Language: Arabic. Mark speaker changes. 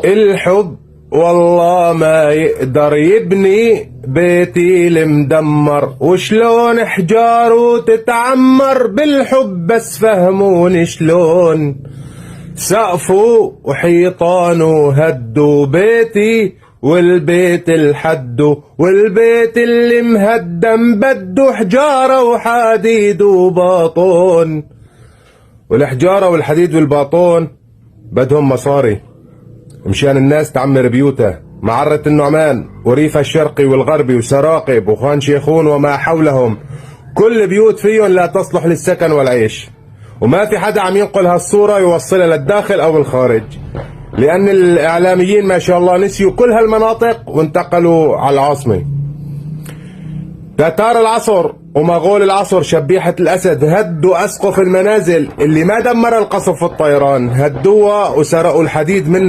Speaker 1: الحب والله ما يقدر يبني بيتي المدمر، وشلون حجاره تتعمر بالحب، بس فهموني شلون. سقفه وحيطانه هدوا بيتي، والبيت الحدو، والبيت اللي مهدم بده حجارة وحديد وباطون. والحجارة والحديد والباطون بدهم مصاري مشان الناس تعمر بيوتها. معرة النعمان وريفها الشرقي والغربي وسراقب وخان شيخون وما حولهم، كل بيوت فيهم لا تصلح للسكن والعيش، وما في حدا عم ينقل هالصورة يوصلها للداخل أو الخارج، لأن الإعلاميين ما شاء الله نسيوا كل هالمناطق وانتقلوا على العاصمة. تتار العصر ومغول العصر شبيحة الأسد هدوا أسقف المنازل اللي ما دمر القصف والطيران، هدوها وسرقوا الحديد منها.